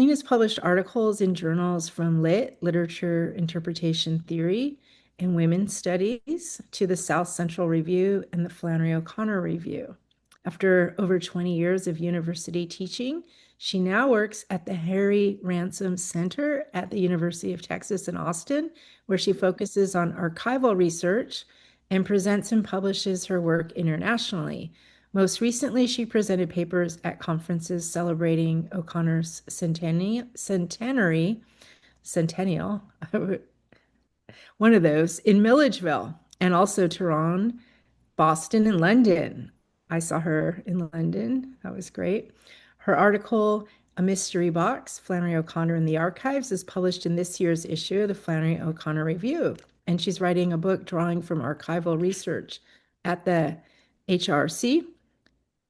Kathleen has published articles in journals from Lit, Literature Interpretation Theory, and Women's Studies to the South Central Review and the Flannery O'Connor Review. After over 20 years of university teaching, she now works at the Harry Ransom Center at the University of Texas in Austin, where she focuses on archival research and presents and publishes her work internationally. Most recently, she presented papers at conferences celebrating O'Connor's centennial, one of those, in Milledgeville, and also Tehran, Boston, and London. I saw her in London. That was great. Her article, A Mystery Box, Flannery O'Connor in the Archives, is published in this year's issue of the Flannery O'Connor Review. And she's writing a book drawing from archival research at the HRC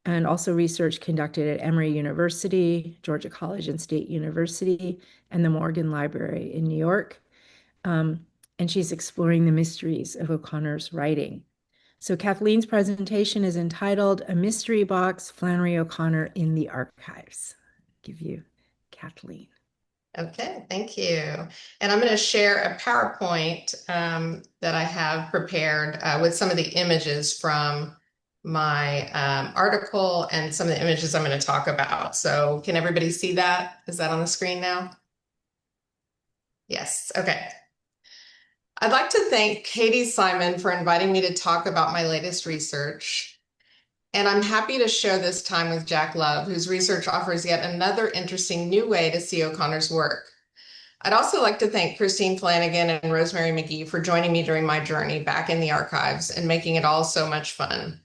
and also research conducted at Emory University, Georgia College and State University, and the Morgan Library in New York. And she's exploring the mysteries of O'Connor's writing. So Kathleen's presentation is entitled A Mystery Box, Flannery O'Connor in the Archives. I'll give you Kathleen. Okay, thank you. And I'm going to share a PowerPoint that I have prepared with some of the images from my article and some of the images I'm going to talk about. So can everybody see that? Is that on the screen now? Yes, okay. I'd like to thank Katie Simon for inviting me to talk about my latest research. And I'm happy to share this time with Jack Love, whose research offers yet another interesting new way to see O'Connor's work. I'd also like to thank Christine Flanagan and Rosemary McGee for joining me during my journey back in the archives and making it all so much fun.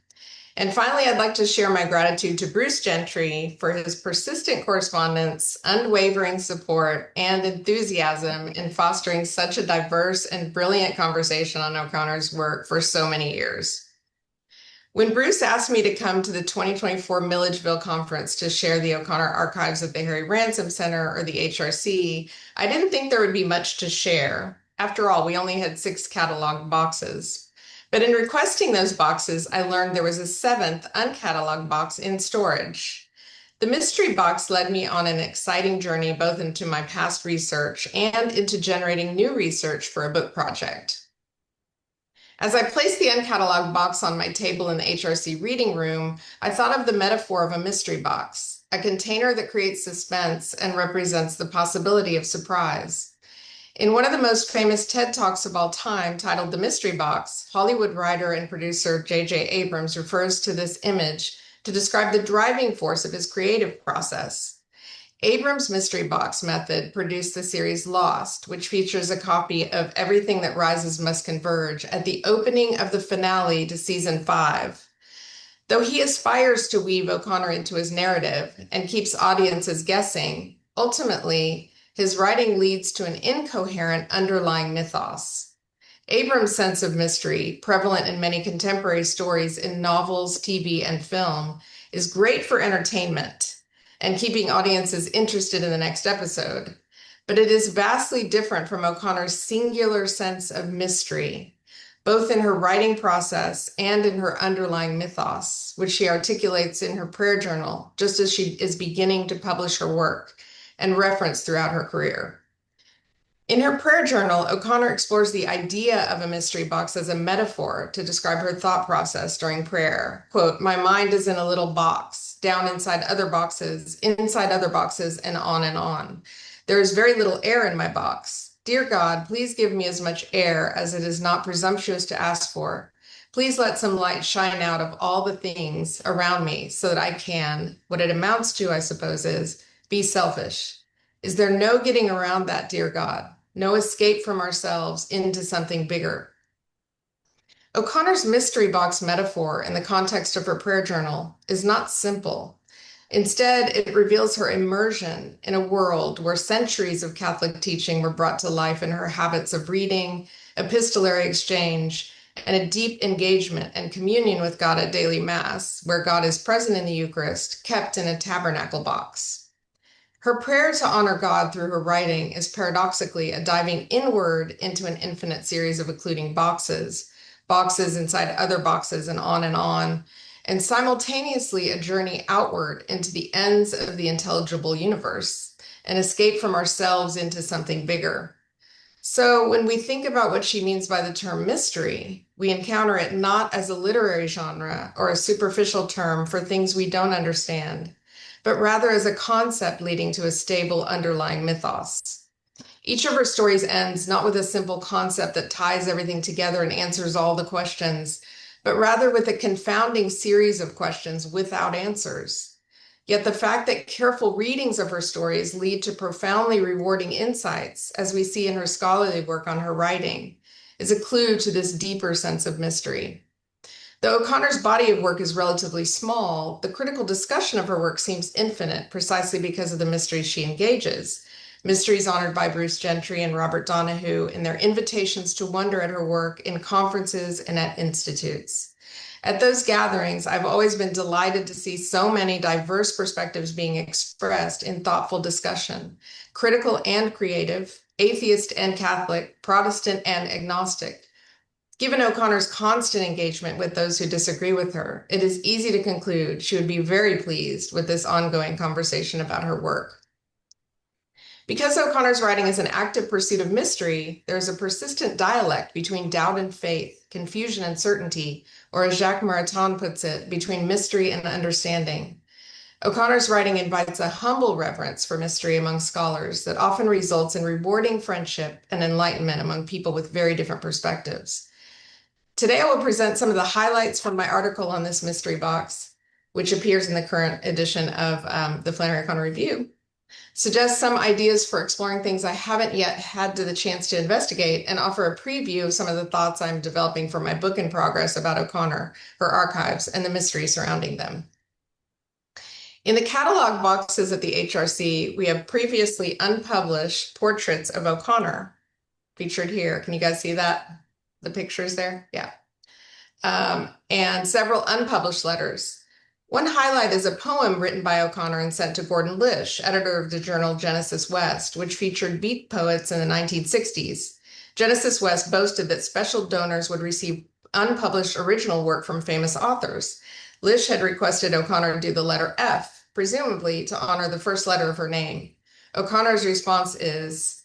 And finally, I'd like to share my gratitude to Bruce Gentry for his persistent correspondence, unwavering support, and enthusiasm in fostering such a diverse and brilliant conversation on O'Connor's work for so many years. When Bruce asked me to come to the 2024 Milledgeville Conference to share the O'Connor archives at the Harry Ransom Center or the HRC, I didn't think there would be much to share. After all, we only had 6 cataloged boxes. But in requesting those boxes, I learned there was a 7th uncatalogued box in storage. The mystery box led me on an exciting journey both into my past research and into generating new research for a book project. As I placed the uncatalogued box on my table in the HRC reading room, I thought of the metaphor of a mystery box, a container that creates suspense and represents the possibility of surprise. In one of the most famous TED Talks of all time, titled The Mystery Box, Hollywood writer and producer J.J. Abrams refers to this image to describe the driving force of his creative process. Abrams' mystery box method produced the series Lost, which features a copy of Everything That Rises Must Converge at the opening of the finale to season 5. Though he aspires to weave O'Connor into his narrative and keeps audiences guessing, ultimately, his writing leads to an incoherent underlying mythos. Abrams' sense of mystery, prevalent in many contemporary stories in novels, TV, and film, is great for entertainment and keeping audiences interested in the next episode. But it is vastly different from O'Connor's singular sense of mystery, both in her writing process and in her underlying mythos, which she articulates in her prayer journal, just as she is beginning to publish her work and referenced throughout her career. In her prayer journal, O'Connor explores the idea of a mystery box as a metaphor to describe her thought process during prayer. Quote, "My mind is in a little box, down inside other boxes, and on and on. There is very little air in my box. Dear God, please give me as much air as it is not presumptuous to ask for. Please let some light shine out of all the things around me so that I can, what it amounts to, I suppose, is be selfish. Is there no getting around that, dear God? No escape from ourselves into something bigger?" O'Connor's mystery box metaphor in the context of her prayer journal is not simple. Instead, it reveals her immersion in a world where centuries of Catholic teaching were brought to life in her habits of reading, epistolary exchange, and a deep engagement and communion with God at daily Mass, where God is present in the Eucharist, kept in a tabernacle box. Her prayer to honor God through her writing is paradoxically a diving inward into an infinite series of occluding boxes, boxes inside other boxes, and on, and simultaneously a journey outward into the ends of the intelligible universe, an escape from ourselves into something bigger. So when we think about what she means by the term mystery, we encounter it not as a literary genre or a superficial term for things we don't understand, but rather as a concept leading to a stable underlying mythos. Each of her stories ends not with a simple concept that ties everything together and answers all the questions, but rather with a confounding series of questions without answers. Yet the fact that careful readings of her stories lead to profoundly rewarding insights, as we see in her scholarly work on her writing, is a clue to this deeper sense of mystery. Though O'Connor's body of work is relatively small, the critical discussion of her work seems infinite precisely because of the mysteries she engages. Mysteries honored by Bruce Gentry and Robert Donahue in their invitations to wonder at her work in conferences and at institutes. At those gatherings, I've always been delighted to see so many diverse perspectives being expressed in thoughtful discussion, critical and creative, atheist and Catholic, Protestant and agnostic. Given O'Connor's constant engagement with those who disagree with her, it is easy to conclude she would be very pleased with this ongoing conversation about her work. Because O'Connor's writing is an active pursuit of mystery, there is a persistent dialect between doubt and faith, confusion and certainty, or as Jacques Maritain puts it, between mystery and understanding. O'Connor's writing invites a humble reverence for mystery among scholars that often results in rewarding friendship and enlightenment among people with very different perspectives. Today, I will present some of the highlights from my article on this mystery box, which appears in the current edition of the Flannery O'Connor Review. Suggest some ideas for exploring things I haven't yet had the chance to investigate, and offer a preview of some of the thoughts I'm developing for my book in progress about O'Connor, her archives, and the mystery surrounding them. In the catalog boxes at the HRC, we have previously unpublished portraits of O'Connor featured here. Can you guys see that? The pictures there? Yeah. And several unpublished letters. One highlight is a poem written by O'Connor and sent to Gordon Lish, editor of the journal Genesis West, which featured beat poets in the 1960s. Genesis West boasted that special donors would receive unpublished original work from famous authors. Lish had requested O'Connor do the letter F, presumably to honor the first letter of her name. O'Connor's response is,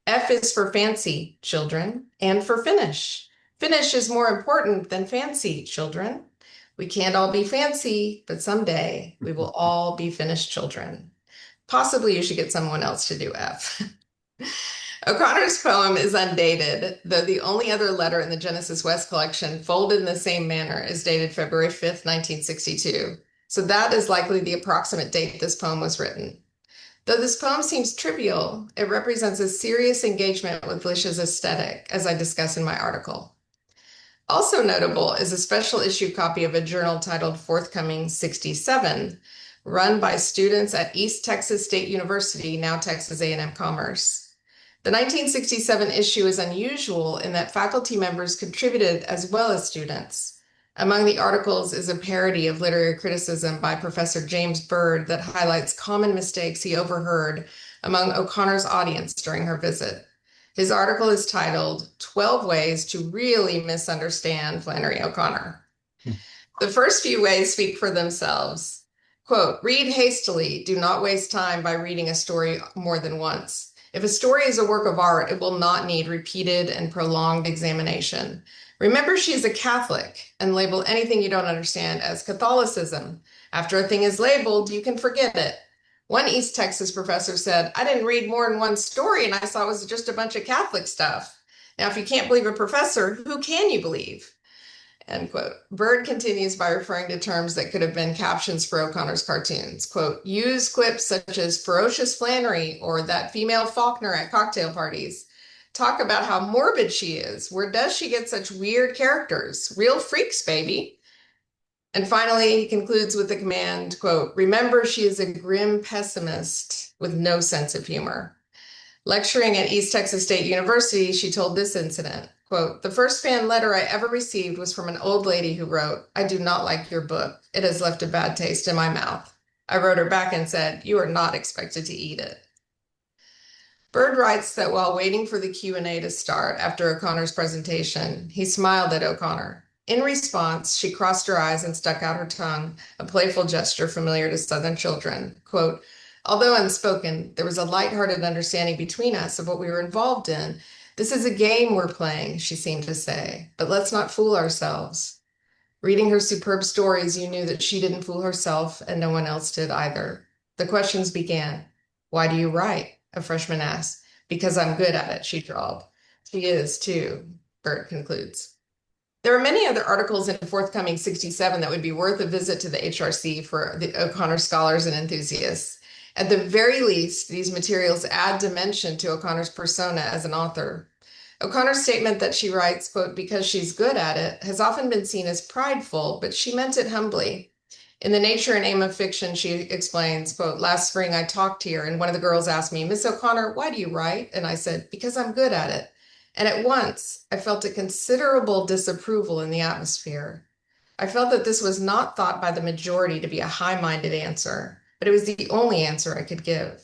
F is for fancy, children, and for finish. Finish is more important than fancy, children. We can't all be fancy, but someday we will all be finished children. Possibly you should get someone else to do F. O'Connor's poem is undated, though the only other letter in the Genesis West collection folded in the same manner is dated February 5th, 1962. So that is likely the approximate date this poem was written. Though this poem seems trivial, it represents a serious engagement with Lish's aesthetic, as I discuss in my article. Also notable is a special issue copy of a journal titled Forthcoming 67, run by students at East Texas State University, now Texas A&M Commerce. The 1967 issue is unusual in that faculty members contributed as well as students. Among the articles is a parody of literary criticism by Professor James Bird that highlights common mistakes he overheard among O'Connor's audience during her visit. His article is titled 12 Ways to Really Misunderstand Flannery O'Connor. The first few ways speak for themselves. Quote, read hastily, do not waste time by reading a story more than once. If a story is a work of art, it will not need repeated and prolonged examination. Remember, she is a Catholic, and label anything you don't understand as Catholicism. After a thing is labeled, you can forget it. One East Texas professor said, I didn't read more than one story and I saw it was just a bunch of Catholic stuff. Now, if you can't believe a professor, who can you believe? End quote. Bird continues by referring to terms that could have been captions for O'Connor's cartoons. Quote, use clips such as ferocious Flannery or that female Faulkner at cocktail parties. Talk about how morbid she is. Where does she get such weird characters? Real freaks, baby. And finally, he concludes with the command, quote, remember she is a grim pessimist with no sense of humor. Lecturing at East Texas State University, she told this incident, quote, the first fan letter I ever received was from an old lady who wrote, I do not like your book. It has left a bad taste in my mouth. I wrote her back and said, you are not expected to eat it. Bird writes that while waiting for the Q&A to start after O'Connor's presentation, he smiled at O'Connor. In response, she crossed her eyes and stuck out her tongue, a playful gesture familiar to Southern children. Quote, Although unspoken, there was a lighthearted understanding between us of what we were involved in. This is a game we're playing, she seemed to say, but let's not fool ourselves. Reading her superb stories, you knew that she didn't fool herself and no one else did either. The questions began. Why do you write? A freshman asked. Because I'm good at it, she drawled. She is, too, Bert concludes. There are many other articles in forthcoming 67 that would be worth a visit to the HRC for the O'Connor scholars and enthusiasts. At the very least, these materials add dimension to O'Connor's persona as an author. O'Connor's statement that she writes, quote, because she's good at it, has often been seen as prideful, but she meant it humbly. In The Nature and Aim of Fiction, she explains, quote, last spring I talked here and one of the girls asked me, Miss O'Connor, why do you write? And I said, because I'm good at it. And at once I felt a considerable disapproval in the atmosphere. I felt that this was not thought by the majority to be a high-minded answer, but it was the only answer I could give.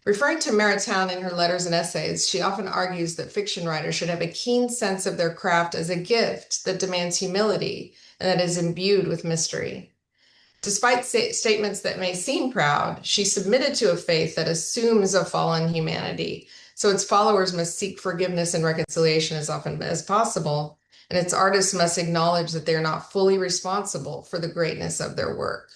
Referring to Meritown in her letters and essays, she often argues that fiction writers should have a keen sense of their craft as a gift that demands humility and that is imbued with mystery. Despite statements that may seem proud, she submitted to a faith that assumes a fallen humanity, so its followers must seek forgiveness and reconciliation as often as possible, and its artists must acknowledge that they are not fully responsible for the greatness of their work.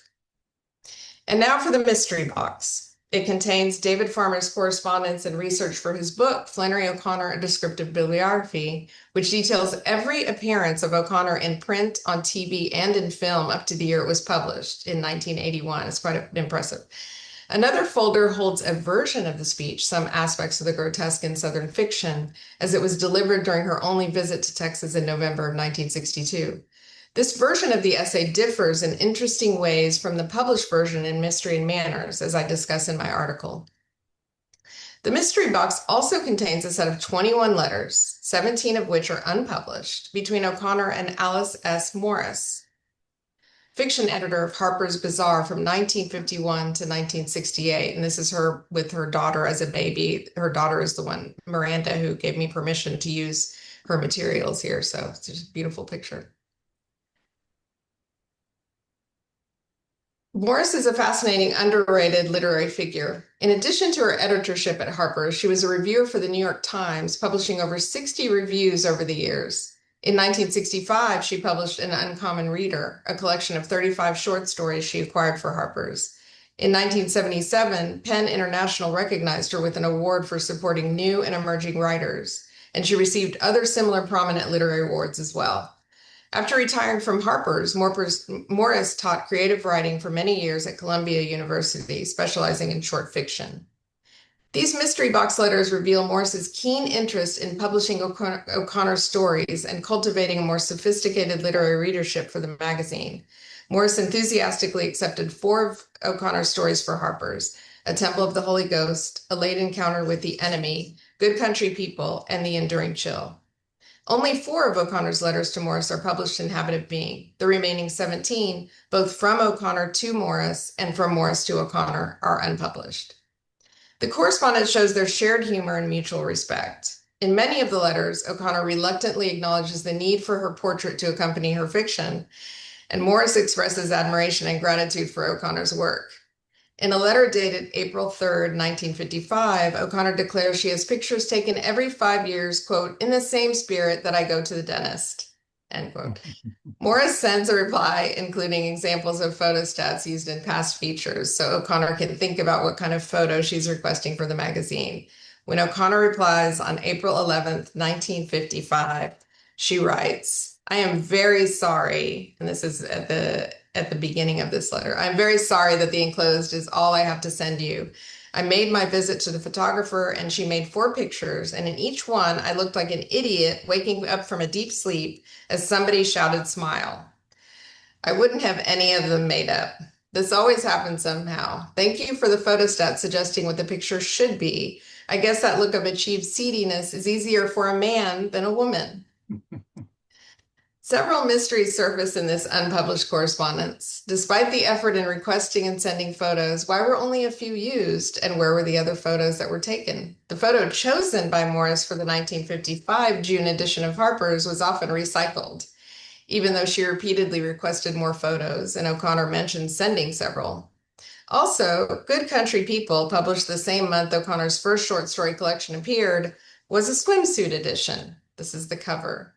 And now for the mystery box. It contains David Farmer's correspondence and research for his book, Flannery O'Connor, A Descriptive Bibliography, which details every appearance of O'Connor in print, on TV, and in film up to the year it was published in 1981. It's quite impressive. Another folder holds a version of the speech, some aspects of the grotesque in Southern fiction, as it was delivered during her only visit to Texas in November of 1962. This version of the essay differs in interesting ways from the published version in Mystery and Manners, as I discuss in my article. The mystery box also contains a set of 21 letters, 17 of which are unpublished, between O'Connor and Alice S. Morris, fiction editor of Harper's Bazaar from 1951 to 1968. And this is her with her daughter as a baby. Her daughter is the one, Miranda, who gave me permission to use her materials here. So it's just a beautiful picture. Morris is a fascinating, underrated literary figure. In addition to her editorship at Harper's, she was a reviewer for the New York Times, publishing over 60 reviews over the years. In 1965, she published An Uncommon Reader, a collection of 35 short stories she acquired for Harper's. In 1977, Penn International recognized her with an award for supporting new and emerging writers, and she received other similar prominent literary awards as well. After retiring from Harper's, Morris taught creative writing for many years at Columbia University, specializing in short fiction. These mystery box letters reveal Morris's keen interest in publishing O'Connor's stories and cultivating a more sophisticated literary readership for the magazine. Morris enthusiastically accepted 4 of O'Connor's stories for Harper's: A Temple of the Holy Ghost, A Late Encounter with the Enemy, Good Country People, and The Enduring Chill. Only 4 of O'Connor's letters to Morris are published in Habit of Being. The remaining 17, both from O'Connor to Morris and from Morris to O'Connor, are unpublished. The correspondence shows their shared humor and mutual respect. In many of the letters, O'Connor reluctantly acknowledges the need for her portrait to accompany her fiction, and Morris expresses admiration and gratitude for O'Connor's work. In a letter dated April 3rd, 1955, O'Connor declares she has pictures taken every 5 years, quote, in the same spirit that I go to the dentist, end quote. Morris sends a reply, including examples of photostats used in past features, so O'Connor can think about what kind of photo she's requesting for the magazine. When O'Connor replies on April 11th, 1955, she writes, I am very sorry, and this is at the beginning of this letter. I'm very sorry that the enclosed is all I have to send you. I made my visit to the photographer and she made 4 pictures, and in each one I looked like an idiot waking up from a deep sleep as somebody shouted smile. I wouldn't have any of them made up. This always happens somehow. Thank you for the photostat suggesting what the picture should be. I guess that look of achieved seediness is easier for a man than a woman. Several mysteries surface in this unpublished correspondence. Despite the effort in requesting and sending photos, why were only a few used, and where were the other photos that were taken? The photo chosen by Morris for the 1955 June edition of Harper's was often recycled, even though she repeatedly requested more photos, and O'Connor mentioned sending several. Also, Good Country People, published the same month O'Connor's first short story collection appeared, was a swimsuit edition. This is the cover.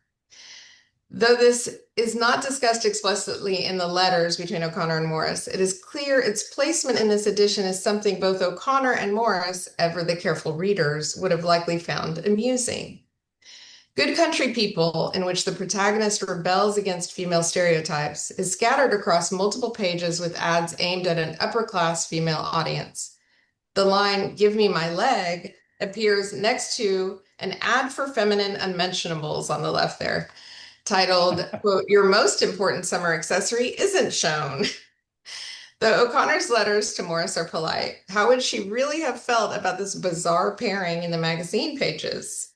Though this is not discussed explicitly in the letters between O'Connor and Morris, it is clear its placement in this edition is something both O'Connor and Morris, ever the careful readers, would have likely found amusing. Good Country People, in which the protagonist rebels against female stereotypes, is scattered across multiple pages with ads aimed at an upper-class female audience. The line, "Give me my leg," appears next to an ad for feminine unmentionables on the left there, titled, quote, "Your most important summer accessory isn't shown." Though O'Connor's letters to Morris are polite, how would she really have felt about this bizarre pairing in the magazine pages?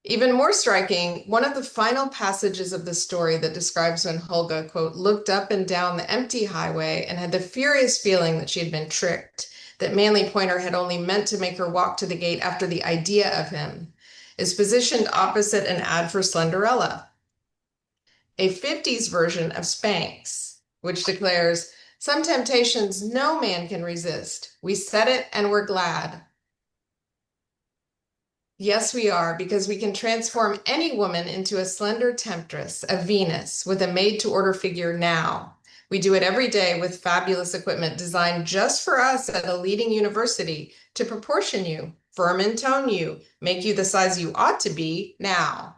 Even more striking, one of the final passages of the story that describes when Hulga, quote, "looked up and down the empty highway and had the furious feeling that she had been tricked, that Manly Pointer had only meant to make her walk to the gate after the idea of him," is positioned opposite an ad for Slenderella, a 50s version of Spanx, which declares, "Some temptations no man can resist. We said it and we're glad. Yes, we are, because we can transform any woman into a slender temptress, a Venus, with a made-to-order figure now. We do it every day with fabulous equipment designed just for us at a leading university to proportion you, firm and tone you, make you the size you ought to be now."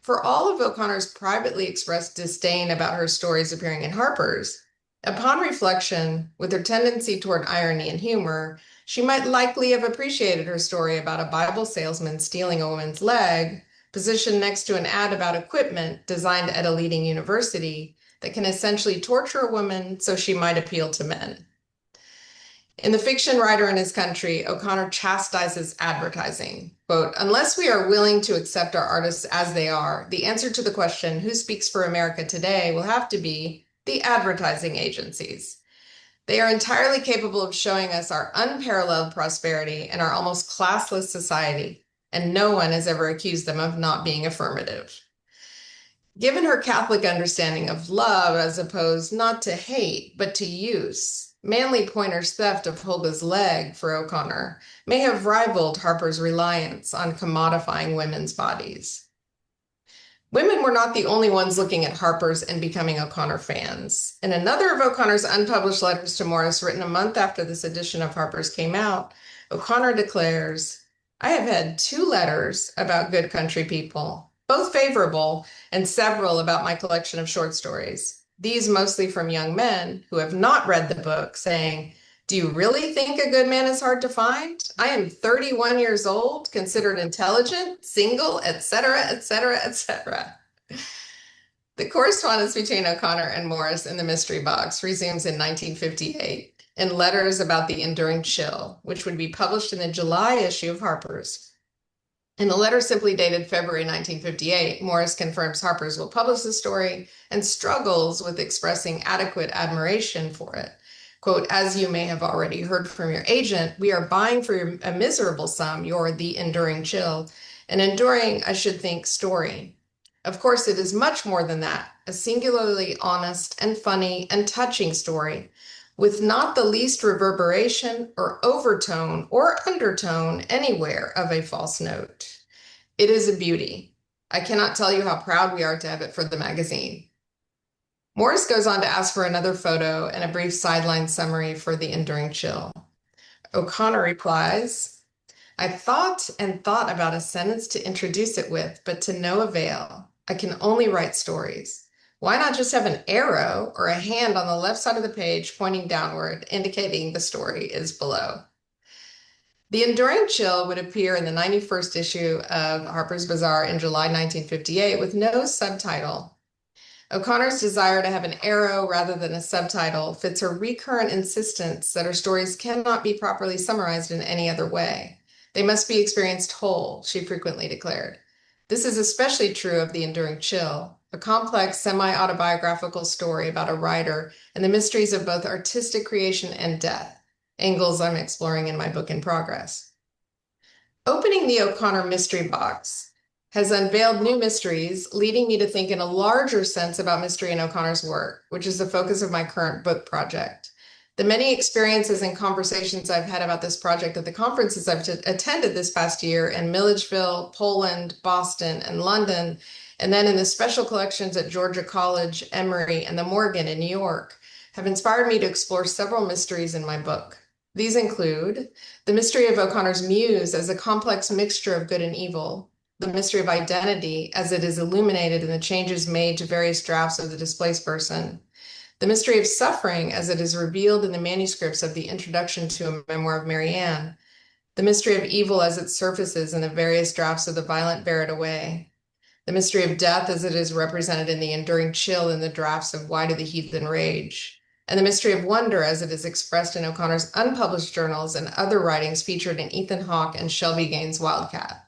For all of O'Connor's privately expressed disdain about her stories appearing in Harper's, upon reflection, with her tendency toward irony and humor, she might likely have appreciated her story about a Bible salesman stealing a woman's leg, positioned next to an ad about equipment designed at a leading university that can essentially torture a woman so she might appeal to men. In The Fiction Writer and His Country, O'Connor chastises advertising. Quote, "Unless we are willing to accept our artists as they are, the answer to the question, who speaks for America today, will have to be the advertising agencies. They are entirely capable of showing us our unparalleled prosperity and our almost classless society, and no one has ever accused them of not being affirmative." Given her Catholic understanding of love as opposed not to hate, but to use, Manly Pointer's theft of Hulda's leg for O'Connor may have rivaled Harper's reliance on commodifying women's bodies. Women were not the only ones looking at Harper's and becoming O'Connor fans. In another of O'Connor's unpublished letters to Morris, written a month after this edition of Harper's came out, O'Connor declares, "I have had 2 letters about Good Country People, both favorable, and several about my collection of short stories. These mostly from young men who have not read the book, saying, 'Do you really think a good man is hard to find? I am 31 years old, considered intelligent, single, etc., etc., etc.'" The correspondence between O'Connor and Morris in the mystery box resumes in 1958 in letters about the enduring chill, which would be published in the July issue of Harper's. In a letter simply dated February 1958, Morris confirms Harper's will publish the story and struggles with expressing adequate admiration for it. Quote, "As you may have already heard from your agent, we are buying for a miserable sum your The Enduring Chill, an enduring, I should think, story. Of course, it is much more than that, a singularly honest and funny and touching story, with not the least reverberation or overtone or undertone anywhere of a false note. It is a beauty. I cannot tell you how proud we are to have it for the magazine." Morris goes on to ask for another photo and a brief sideline summary for The Enduring Chill. O'Connor replies, "I thought and thought about a sentence to introduce it with, but to no avail. I can only write stories. Why not just have an arrow or a hand on the left side of the page pointing downward, indicating the story is below?" The Enduring Chill would appear in the 91st issue of Harper's Bazaar in July 1958 with no subtitle. O'Connor's desire to have an arrow rather than a subtitle fits her recurrent insistence that her stories cannot be properly summarized in any other way. They must be experienced whole, she frequently declared. This is especially true of The Enduring Chill, a complex semi-autobiographical story about a writer and the mysteries of both artistic creation and death, angles I'm exploring in my book in progress. Opening the O'Connor mystery box has unveiled new mysteries, leading me to think in a larger sense about mystery in O'Connor's work, which is the focus of my current book project. The many experiences and conversations I've had about this project at the conferences I've attended this past year in Milledgeville, Poland, Boston, and London, and then in the special collections at Georgia College, Emory, and the Morgan in New York, have inspired me to explore several mysteries in my book. These include the mystery of O'Connor's muse as a complex mixture of good and evil, the mystery of identity as it is illuminated in the changes made to various drafts of the displaced person, the mystery of suffering as it is revealed in the manuscripts of the introduction to a memoir of Mary Ann, the mystery of evil as it surfaces in the various drafts of the violent Bear It Away, the mystery of death as it is represented in the enduring chill in the drafts of Why Do the Heathen Rage, and the mystery of wonder as it is expressed in O'Connor's unpublished journals and other writings featured in Ethan Hawke and Shelby Gaines' Wildcat.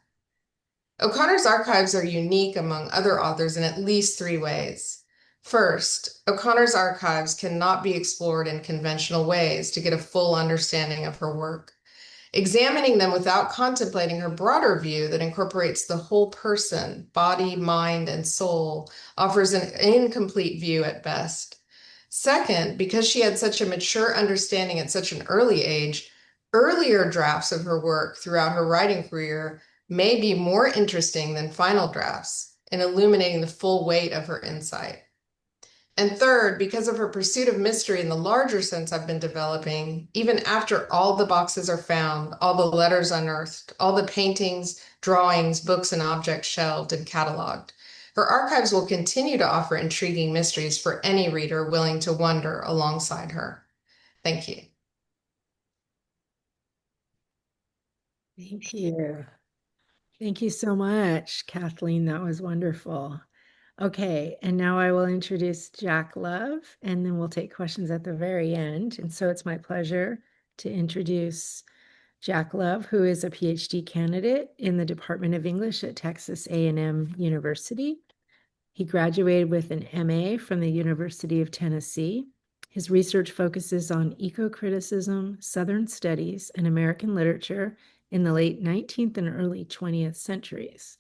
O'Connor's archives are unique among other authors in at least three ways. First, O'Connor's archives cannot be explored in conventional ways to get a full understanding of her work. Examining them without contemplating her broader view that incorporates the whole person, body, mind, and soul, offers an incomplete view at best. Second, because she had such a mature understanding at such an early age, earlier drafts of her work throughout her writing career may be more interesting than final drafts in illuminating the full weight of her insight. And third, because of her pursuit of mystery in the larger sense I've been developing, even after all the boxes are found, all the letters unearthed, all the paintings, drawings, books, and objects shelved and cataloged, her archives will continue to offer intriguing mysteries for any reader willing to wonder alongside her. Thank you. Thank you. Thank you so much, Kathleen. That was wonderful. Okay, and now I will introduce Jack Love, and then we'll take questions at the very end. And so it's my pleasure to introduce Jack Love, who is a PhD candidate in the Department of English at Texas A&M University. He graduated with an MA from the University of Tennessee. His research focuses on eco-criticism, Southern studies, and American literature in the late 19th and early 20th centuries.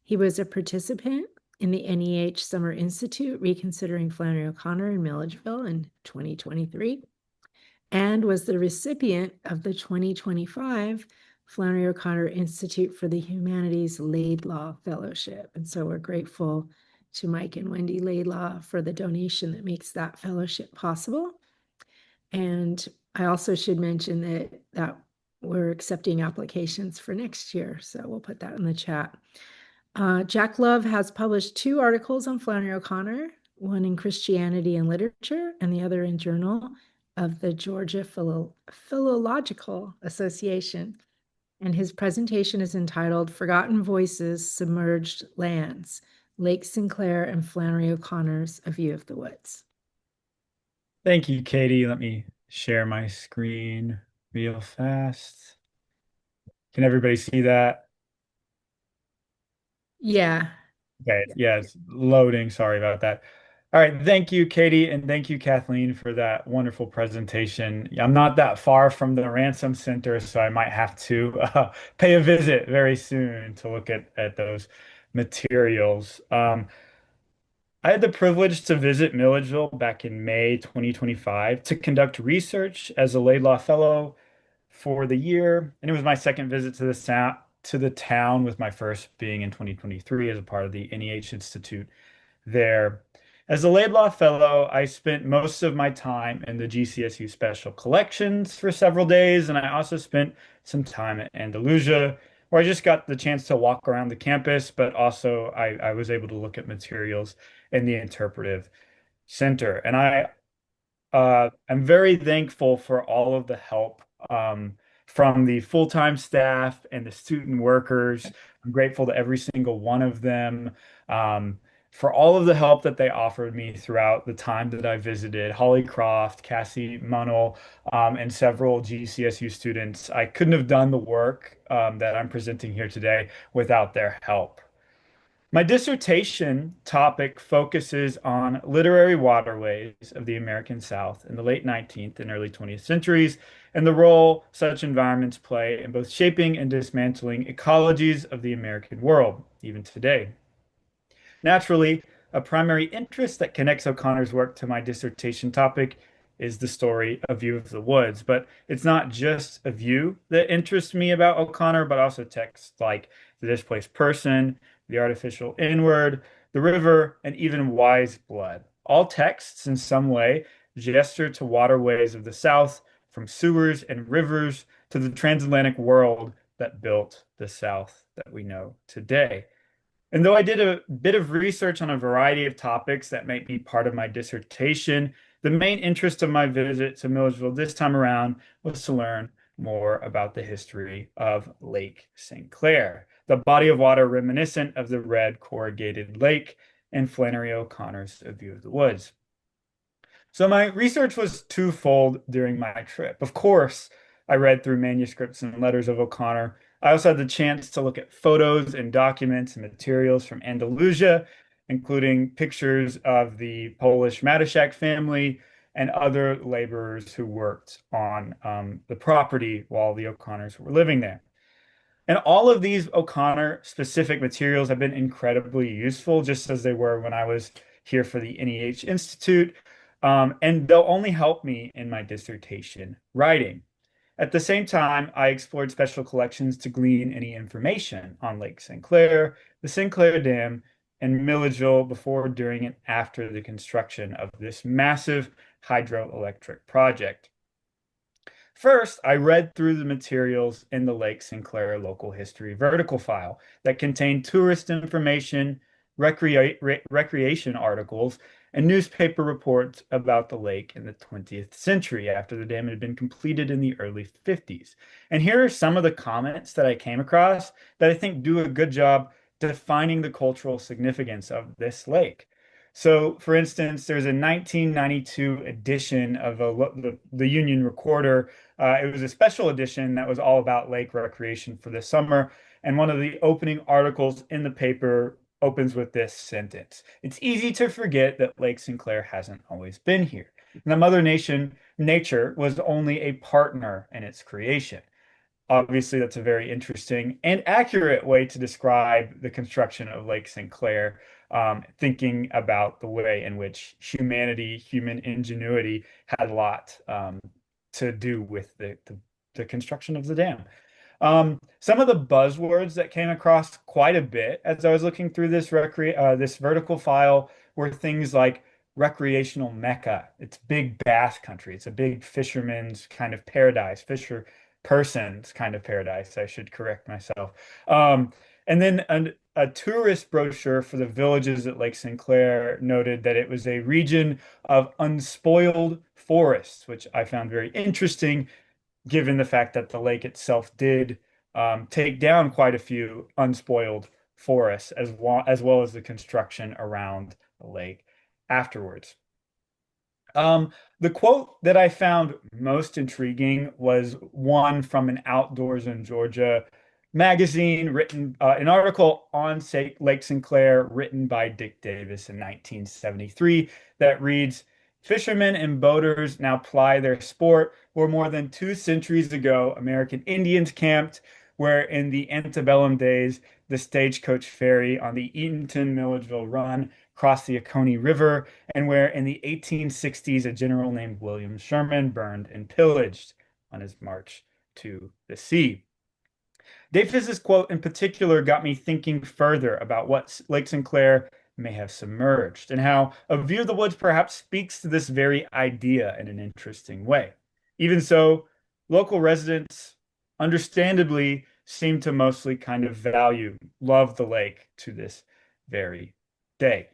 He was a participant in the NEH Summer Institute Reconsidering Flannery O'Connor in Milledgeville in 2023, and was the recipient of the 2025 Flannery O'Connor Institute for the Humanities Laidlaw Fellowship. And so we're grateful to Mike and Wendy Laidlaw for the donation that makes that fellowship possible. And I also should mention that we're accepting applications for next year, so we'll put that in the chat. Jack Love has published 2 articles on Flannery O'Connor, one in Christianity and Literature and the other in Journal of the Georgia Philological Association. And his presentation is entitled Forgotten Voices, Submerged Lands, Lake Sinclair and Flannery O'Connor's A View of the Woods. Thank you, Katie. Let me share my screen real fast. Can everybody see that? Yeah. Okay, yeah, it's loading. Sorry about that. All right, thank you, Katie, and thank you, Kathleen, for that wonderful presentation. I'm not that far from the Ransom Center, so I might have to pay a visit very soon to look at those materials. I had the privilege to visit Milledgeville back in May 2025 to conduct research as a Laidlaw Fellow for the year, and it was my second visit to the town, with my first being in 2023 as a part of the NEH Institute there. As a Laidlaw Fellow, I spent most of my time in the GCSU Special Collections for several days, and I also spent some time at Andalusia, where I just got the chance to walk around the campus, but also I was able to look at materials in the interpretive center. And I'm very thankful for all of the help from the full-time staff and the student workers. I'm grateful to every single one of them for all of the help that they offered me throughout the time that I visited. Holly Croft, Cassie Munnell, and several GCSU students. I couldn't have done the work that I'm presenting here today without their help. My dissertation topic focuses on literary waterways of the American South in the late 19th and early 20th centuries, and the role such environments play in both shaping and dismantling ecologies of the American world, even today. Naturally, a primary interest that connects O'Connor's work to my dissertation topic is the story A View of the Woods. But it's not just a view that interests me about O'Connor, but also texts like The Displaced Person, The Artificial Inward, The River, and even Wise Blood. All texts in some way gesture to waterways of the South, from sewers and rivers to the transatlantic world that built the South that we know today. And though I did a bit of research on a variety of topics that might be part of my dissertation, the main interest of my visit to Milledgeville this time around was to learn more about the history of Lake St. Clair, the body of water reminiscent of the red corrugated lake and Flannery O'Connor's A View of the Woods. So my research was twofold during my trip. Of course, I read through manuscripts and letters of O'Connor. I also had the chance to look at photos and documents and materials from Andalusia, including pictures of the Polish Matuszak family and other laborers who worked on the property while the O'Connors were living there. And all of these O'Connor specific materials have been incredibly useful, just as they were when I was here for the NEH Institute. And they'll only help me in my dissertation writing. At the same time, I explored special collections to glean any information on Lake St. Clair, the St. Clair Dam, and Milledgeville before, during, and after the construction of this massive hydroelectric project. First, I read through the materials in the Lake St. Clair local history vertical file that contained tourist information, recreation articles, and newspaper reports about the lake in the 20th century after the dam had been completed in the early 50s. And here are some of the comments that I came across that I think do a good job defining the cultural significance of this lake. So, for instance, there's a 1992 edition of the Union Recorder. It was a special edition that was all about lake recreation for the summer. And one of the opening articles in the paper opens with this sentence: "It's easy to forget that Lake St. Clair hasn't always been here, and that Nature was only a partner in its creation." Obviously, that's a very interesting and accurate way to describe the construction of Lake St. Clair, thinking about the way in which human ingenuity had a lot to do with the construction of the dam. Some of the buzzwords that came across quite a bit as I was looking through this vertical file were things like recreational mecca. It's big bass country. It's a big fisherman's kind of paradise, fisher person's kind of paradise. I should correct myself. And then a tourist brochure for the villages at Lake St. Clair noted that it was a region of unspoiled forests, which I found very interesting given the fact that the lake itself did take down quite a few unspoiled forests as well as the construction around the lake afterwards. The quote that I found most intriguing was one from an Outdoors in Georgia magazine, written an article on Lake St. Clair written by Dick Davis in 1973 that reads, "Fishermen and boaters now ply their sport where more than 2 centuries ago American Indians camped, where in the antebellum days the stagecoach ferry on the Eatonton-Milledgeville Run crossed the Oconee River, and where in the 1860s a general named William Sherman burned and pillaged on his march to the sea." Davis's quote in particular got me thinking further about what Lake St. Clair may have submerged, and how A View of the Woods perhaps speaks to this very idea in an interesting way. Even so, local residents understandably seem to mostly kind of love the lake to this very day.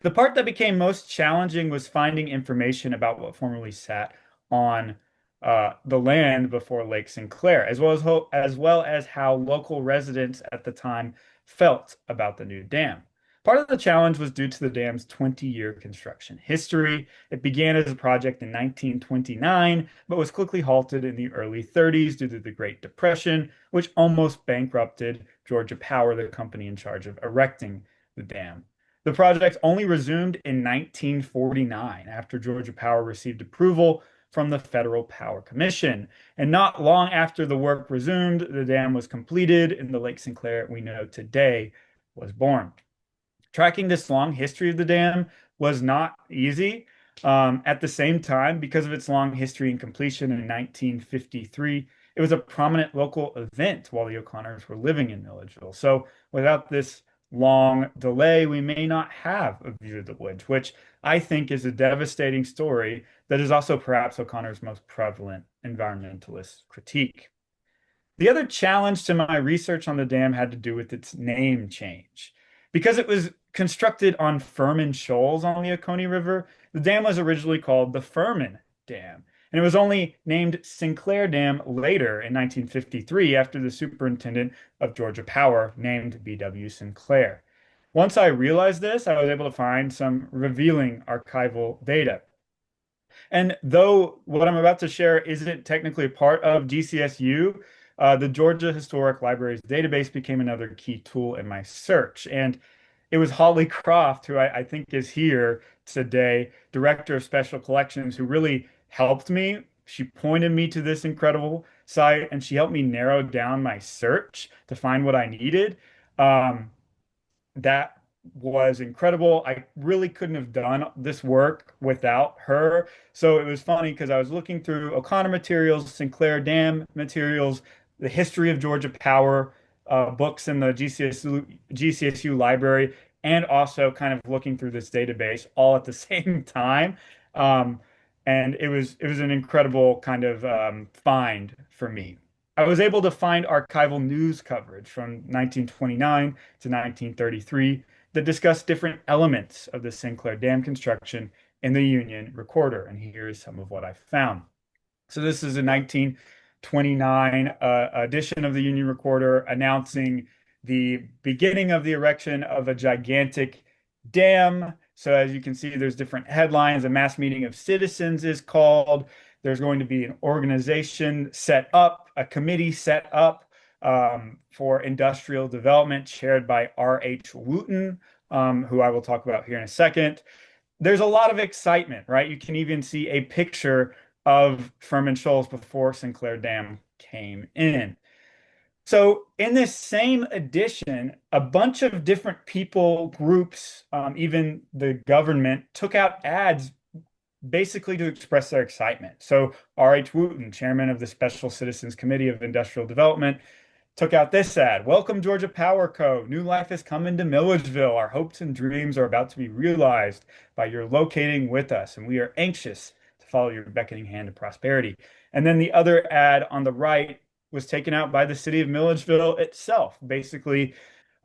The part that became most challenging was finding information about what formerly sat on the land before Lake St. Clair, as well as how local residents at the time felt about the new dam. Part of the challenge was due to the dam's 20-year construction history. It began as a project in 1929, but was quickly halted in the early 30s due to the Great Depression, which almost bankrupted Georgia Power, the company in charge of erecting the dam. The project only resumed in 1949 after Georgia Power received approval from the Federal Power Commission. And not long after the work resumed, the dam was completed and the Lake St. Clair we know today was born. Tracking this long history of the dam was not easy. At the same time, because of its long history and completion in 1953, it was a prominent local event while the O'Connors were living in Milledgeville. So without this long delay, we may not have a View of the Woods, which I think is a devastating story that is also perhaps O'Connor's most prevalent environmentalist critique. The other challenge to my research on the dam had to do with its name change. Because it was constructed on Furman Shoals on the Oconee River, the dam was originally called the Furman Dam. And it was only named Sinclair Dam later in 1953 after the superintendent of Georgia Power named B.W. Sinclair. Once I realized this, I was able to find some revealing archival data. And though what I'm about to share isn't technically a part of GCSU, the Georgia Historic Library's database became another key tool in my search. And it was Holly Croft, who I think is here today, Director of Special Collections, who really helped me. She pointed me to this incredible site and she helped me narrow down my search to find what I needed. Um, that was incredible. I really couldn't have done this work without her. So it was funny because I was looking through O'Connor materials, Sinclair Dam materials, the history of Georgia Power books in the GCSU library, and also kind of looking through this database all at the same time. Um, and it was an incredible kind of find for me. I was able to find archival news coverage from 1929 to 1933 that discussed different elements of the Sinclair Dam construction in the Union Recorder. And here's some of what I found. So this is a 1929 edition of the Union Recorder announcing the beginning of the erection of a gigantic dam. So as you can see, there's different headlines. A mass meeting of citizens is called. There's going to be an organization set up, a committee set up for industrial development chaired by R.H. Wooten, who I will talk about here in a second. There's a lot of excitement, right? You can even see a picture of Furman Shoals before Sinclair Dam came in. So in this same edition, a bunch of different people, groups, even the government took out ads basically to express their excitement. So R.H. Wooten, chairman of the Special Citizens Committee of Industrial Development, took out this ad. Welcome, Georgia Power Co. New life has come into Milledgeville. Our hopes and dreams are about to be realized by your locating with us, and we are anxious to follow your beckoning hand to prosperity. And then the other ad on the right was taken out by the city of Milledgeville itself, basically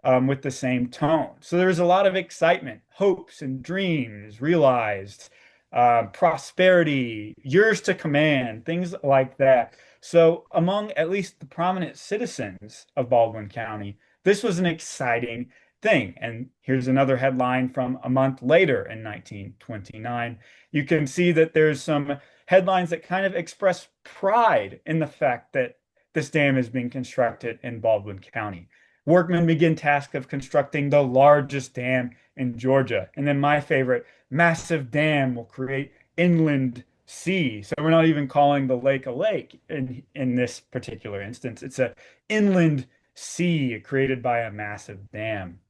with the same tone. So there's a lot of excitement, hopes and dreams realized, prosperity, yours to command, things like that. So among at least the prominent citizens of Baldwin County, this was an exciting thing. And here's another headline from a month later in 1929. You can see that there's some headlines that kind of express pride in the fact that this dam is being constructed in Baldwin County. Workmen begin task of constructing the largest dam in Georgia. And then my favorite, massive dam will create inland sea. So we're not even calling the lake a lake in this particular instance. It's an inland sea created by a massive dam.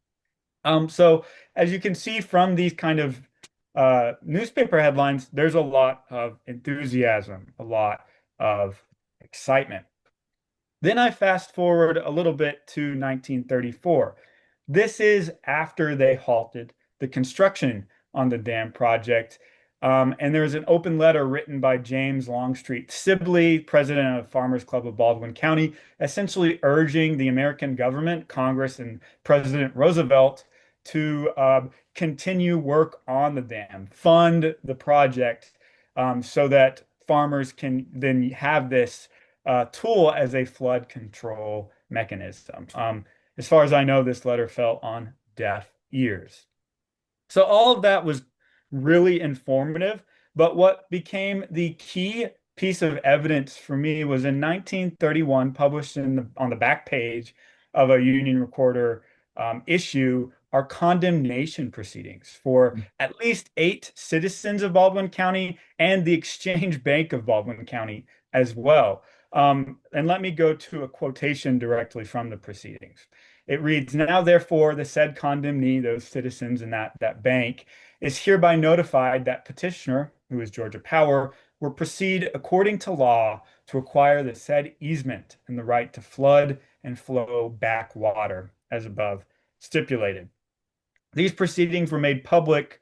So as you can see from these kind of newspaper headlines, there's a lot of enthusiasm, a lot of excitement. Then I fast forward a little bit to 1934. This is after they halted the construction on the dam project. And there was an open letter written by James Longstreet Sibley, president of Farmers Club of Baldwin County, essentially urging the American government, Congress, and President Roosevelt to continue work on the dam, fund the project so that farmers can then have this tool as a flood control mechanism. As far as I know, this letter fell on deaf ears. So all of that was really informative, but what became the key piece of evidence for me was in 1931, published on the back page of a Union Recorder issue, are condemnation proceedings for at least 8 citizens of Baldwin County and the Exchange Bank of Baldwin County as well. And let me go to a quotation directly from the proceedings. It reads, "Now, therefore, the said condemnee, those citizens in that bank, is hereby notified that petitioner, who is Georgia Power, will proceed according to law to acquire the said easement and the right to flood and flow back water as above stipulated." These proceedings were made public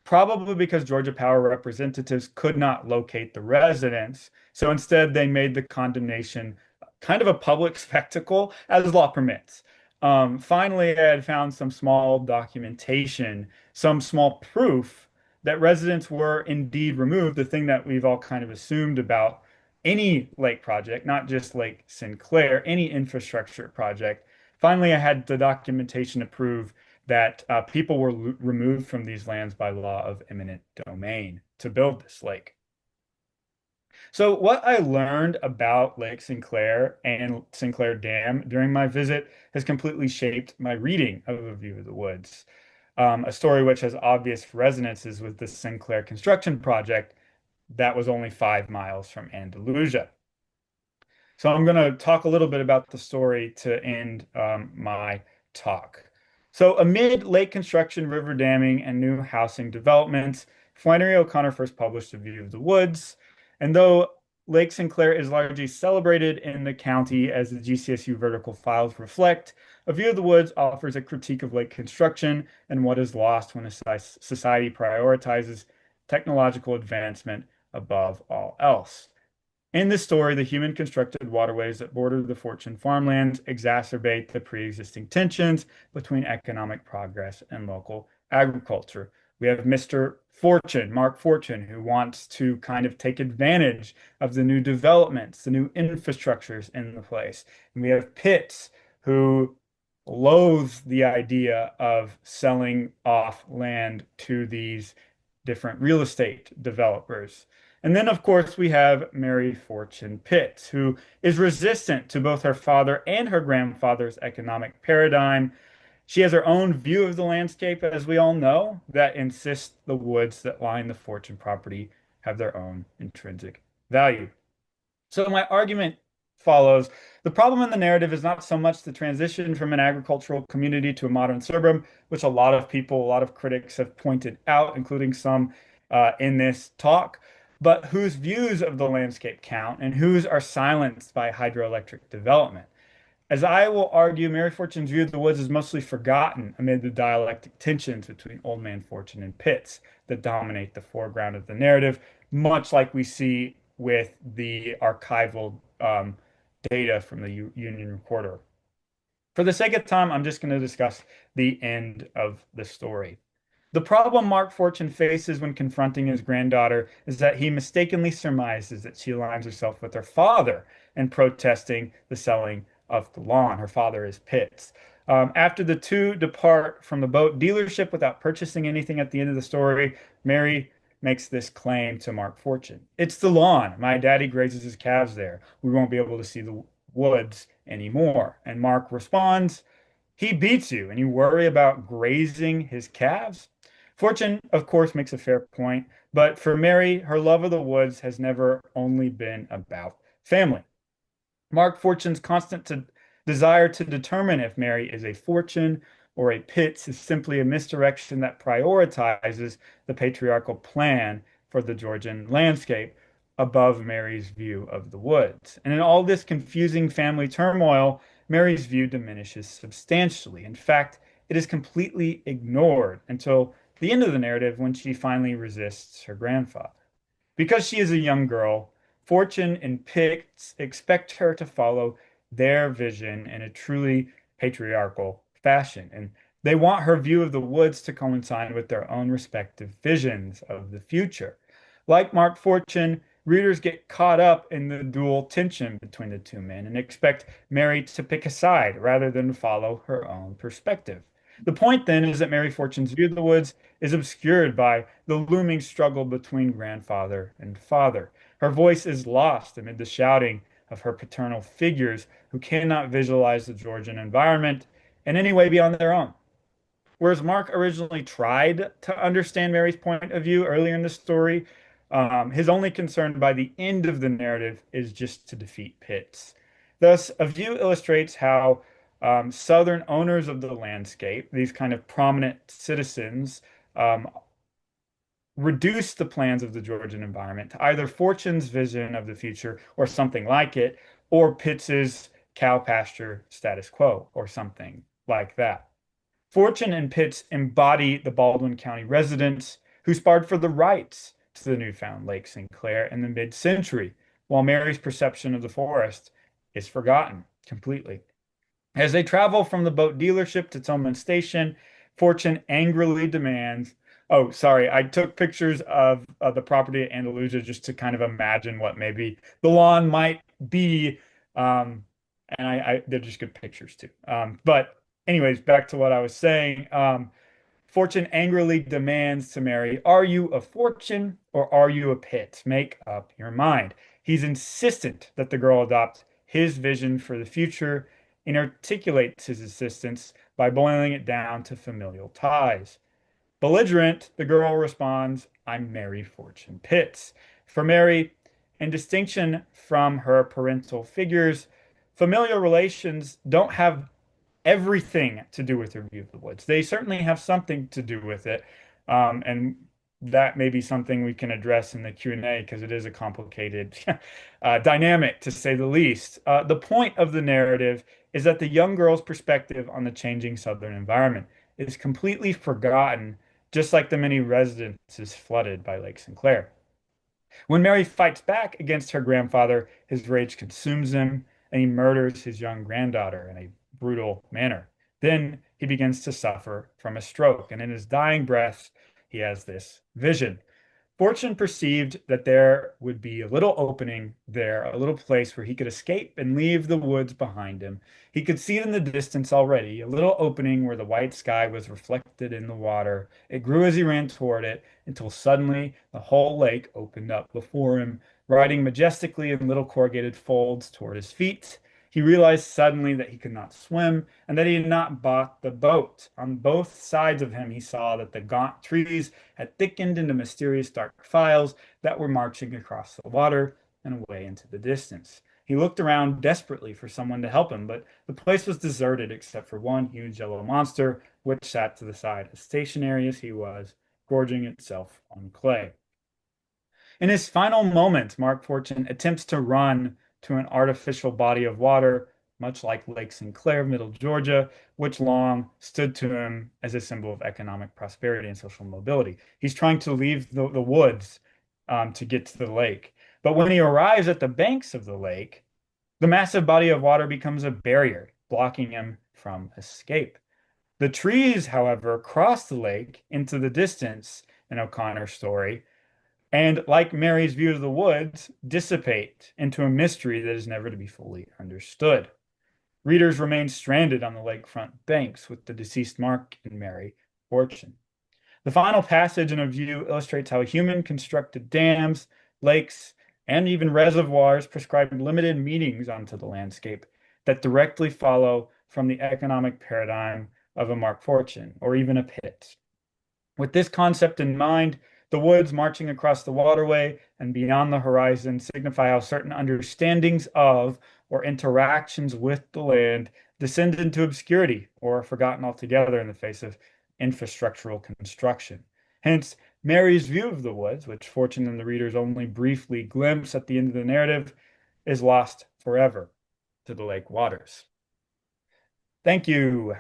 probably because Georgia Power representatives could not locate the residents. So instead, they made the condemnation kind of a public spectacle, as law permits. Finally, I had found some small documentation, some small proof that residents were indeed removed, the thing that we've all kind of assumed about any lake project, not just Lake Sinclair, any infrastructure project. Finally, I had the documentation to prove that people were removed from these lands by law of eminent domain to build this lake. So, what I learned about Lake Sinclair and Sinclair Dam during my visit has completely shaped my reading of A View of the Woods, a story which has obvious resonances with the Sinclair construction project that was only 5 miles from Andalusia. So I'm going to talk a little bit about the story to end my talk. So amid lake construction, river damming, and new housing developments, Flannery O'Connor first published A View of the Woods. And though Lake Sinclair is largely celebrated in the county as the GCSU vertical files reflect, A View of the Woods offers a critique of lake construction and what is lost when a society prioritizes technological advancement above all else. In this story, the human constructed waterways that border the Fortune farmlands exacerbate the pre-existing tensions between economic progress and local agriculture. We have Mr. Fortune, Mark Fortune, who wants to kind of take advantage of the new developments, the new infrastructures in the place. And we have Pitts, who loathes the idea of selling off land to these different real estate developers. And then, of course, we have Mary Fortune Pitts, who is resistant to both her father and her grandfather's economic paradigm. She has her own view of the landscape, as we all know, that insists the woods that line the Fortune property have their own intrinsic value. So my argument follows. The problem in the narrative is not so much the transition from an agricultural community to a modern suburb, which a lot of people, a lot of critics have pointed out, including some in this talk, but whose views of the landscape count and whose are silenced by hydroelectric development. As I will argue, Mary Fortune's view of the woods is mostly forgotten amid the dialectic tensions between Old Man Fortune and Pitts that dominate the foreground of the narrative, much like we see with the archival data from the Union Recorder. For the sake of time, I'm just going to discuss the end of the story. The problem Mark Fortune faces when confronting his granddaughter is that he mistakenly surmises that she aligns herself with her father in protesting the selling of the lawn. Her father is Pitts. After the two depart from the boat dealership without purchasing anything at the end of the story, Mary makes this claim to Mark Fortune. It's the lawn. My daddy grazes his calves there. We won't be able to see the woods anymore. And Mark responds, he beats you, and you worry about grazing his calves? Fortune, of course, makes a fair point, but for Mary, her love of the woods has never only been about family. Mark Fortune's desire to determine if Mary is a Fortune or a Pitts is simply a misdirection that prioritizes the patriarchal plan for the Georgian landscape above Mary's view of the woods. And in all this confusing family turmoil, Mary's view diminishes substantially. In fact, it is completely ignored until the end of the narrative when she finally resists her grandfather. Because she is a young girl, Fortune and Pitts expect her to follow their vision in a truly patriarchal fashion. And they want her view of the woods to coincide with their own respective visions of the future. Like Mark Fortune, readers get caught up in the dual tension between the two men and expect Mary to pick a side rather than follow her own perspective. The point then is that Mary Fortune's view of the woods is obscured by the looming struggle between grandfather and father. Her voice is lost amid the shouting of her paternal figures who cannot visualize the Georgian environment in any way beyond their own. Whereas Mark originally tried to understand Mary's point of view earlier in the story, His only concern by the end of the narrative is just to defeat Pitts. Thus, a view illustrates how Southern owners of the landscape, these kind of prominent citizens, um, reduce the plans of the Georgian environment to either Fortune's vision of the future or something like it, or Pitts's cow pasture status quo or something like that. Fortune and Pitts embody the Baldwin County residents who sparred for the rights to the newfound Lake St. Clair in the mid-century, while Mary's perception of the forest is forgotten completely. As they travel from the boat dealership to Tillman Station, Fortune angrily demands. Oh, sorry, I took pictures of the property at Andalusia just to kind of imagine what maybe the lawn might be. And they're just good pictures too. But anyways, back to what I was saying. Fortune angrily demands to Mary, are you a Fortune or are you a Pitt? Make up your mind. He's insistent that the girl adopt his vision for the future and articulates his insistence by boiling it down to familial ties. Belligerent, the girl responds, I'm Mary Fortune Pitts. For Mary, in distinction from her parental figures, familial relations don't have everything to do with her view of the woods. They certainly have something to do with it. And that may be something we can address in the Q&A because it is a complicated dynamic, to say the least. The point of the narrative is that the young girl's perspective on the changing Southern environment is completely forgotten, just like the many residences flooded by Lake St. Clair. When Mary fights back against her grandfather, his rage consumes him, and he murders his young granddaughter in a brutal manner. Then he begins to suffer from a stroke, and in his dying breath, he has this vision. Fortune perceived that there would be a little opening there, a little place where he could escape and leave the woods behind him. He could see it in the distance already, a little opening where the white sky was reflected in the water. It grew as he ran toward it until suddenly the whole lake opened up before him, riding majestically in little corrugated folds toward his feet. He realized suddenly that he could not swim and that he had not bought the boat. On both sides of him, he saw that the gaunt trees had thickened into mysterious dark files that were marching across the water and away into the distance. He looked around desperately for someone to help him, but the place was deserted except for one huge yellow monster, which sat to the side, as stationary as he was, gorging itself on clay. In his final moments, Mark Fortune attempts to run to an artificial body of water, much like Lake St. Clair, Middle Georgia, which long stood to him as a symbol of economic prosperity and social mobility. He's trying to leave the woods to get to the lake. But when he arrives at the banks of the lake, the massive body of water becomes a barrier, blocking him from escape. The trees, however, cross the lake into the distance in O'Connor's story, and like Mary's view of the woods, dissipate into a mystery that is never to be fully understood. Readers remain stranded on the lakefront banks with the deceased Mark and Mary Fortune. The final passage in a view illustrates how human constructed dams, lakes, and even reservoirs prescribe limited meanings onto the landscape that directly follow from the economic paradigm of a Mark Fortune or even a Pitt. With this concept in mind, the woods marching across the waterway and beyond the horizon signify how certain understandings of or interactions with the land descend into obscurity or are forgotten altogether in the face of infrastructural construction. Hence, Mary's view of the woods, which Fortune and the readers only briefly glimpse at the end of the narrative, is lost forever to the lake waters. Thank you.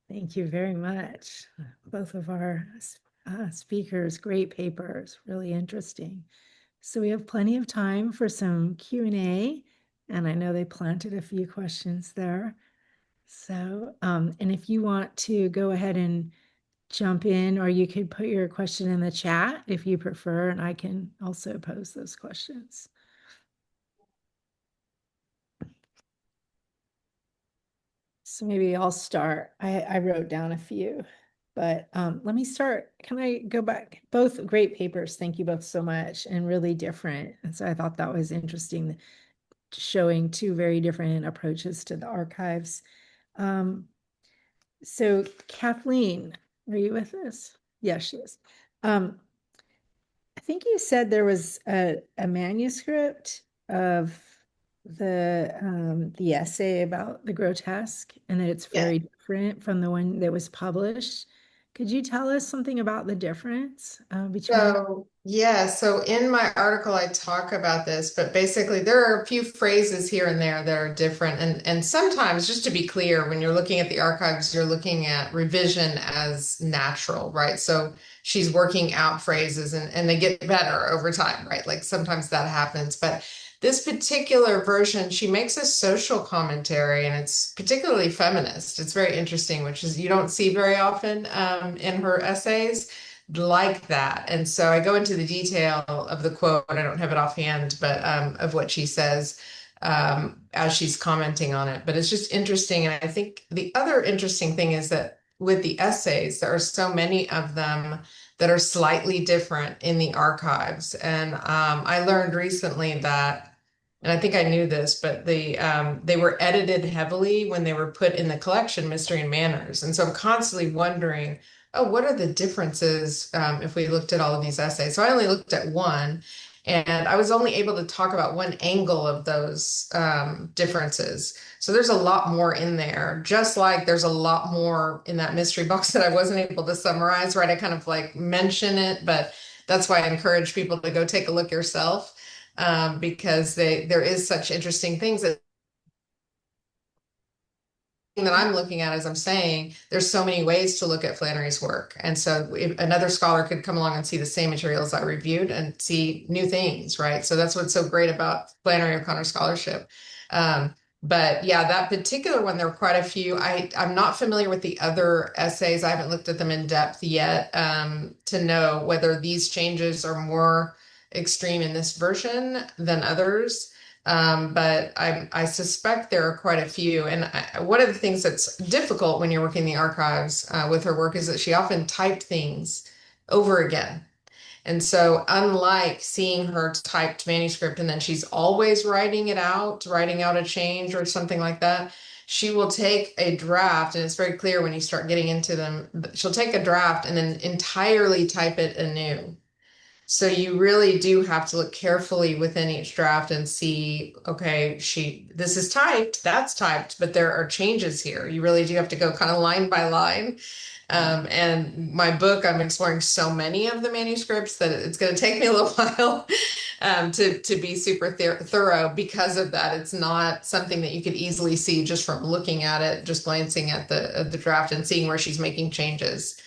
Thank you very much. Both of our speakers, great papers, really interesting. So we have plenty of time for some Q&A, and I know they planted a few questions there. So, and if you want to go ahead and jump in, or you could put your question in the chat if you prefer, and I can also pose those questions. So maybe I'll start. I wrote down a few, but let me start. Can I go back? Both great papers. Thank you both so much, and really different. And so I thought that was interesting, showing two very different approaches to the archives. So Kathleen, Are you with us? Yeah, she is. Um, I think you said there was a manuscript of the essay about the grotesque and that it's Yeah. very different from the one that was published. Could you tell us something about the difference between? So, yeah, so in my article, I talk about this, but basically, there are a few phrases here and there that are different. And sometimes, just to be clear, when you're looking at the archives, you're looking at revision as natural, right? So she's working out phrases and they get better over time, right? Like sometimes that happens. But this particular version, she makes a social commentary and it's particularly feminist. It's very interesting, which is you don't see very often in her essays like that. And so I go into the detail of the quote. I don't have it offhand, but of what she says as she's commenting on it. But it's just interesting. And I think the other interesting thing is that with the essays, there are so many of them that are slightly different in the archives. And I learned recently that, and I think I knew this, but they were edited heavily when they were put in the collection, Mystery and Manners. And so I'm constantly wondering, oh, what are the differences if we looked at all of these essays? So I only looked at one, and I was only able to talk about one angle of those differences. So there's a lot more in there, just like there's a lot more in that mystery box that I wasn't able to summarize, right? I kind of like mention it, but that's why I encourage people to go take a look yourself because there is such interesting things that I'm looking at as I'm saying, there's so many ways to look at Flannery's work. And so if another scholar could come along and see the same materials I reviewed and see new things, right? So that's what's so great about Flannery O'Connor scholarship. But yeah, that particular one, there were quite a few. I'm not familiar with the other essays. I haven't looked at them in depth yet to know whether these changes are more extreme in this version than others. But I suspect there are quite a few. And one of the things that's difficult when you're working in the archives with her work is that she often typed things over again. And so, unlike seeing her typed manuscript and then she's always writing out a change or something like that, she will take a draft, and it's very clear when you start getting into them. She'll take a draft and then entirely type it anew. So you really do have to look carefully within each draft and see, okay, this is typed, that's typed, but there are changes here. You really do have to go kind of line by line. And my book, I'm exploring so many of the manuscripts that it's going to take me a little while to be super thorough because of that. It's not something that you could easily see just from looking at it, just glancing at the draft and seeing where she's making changes.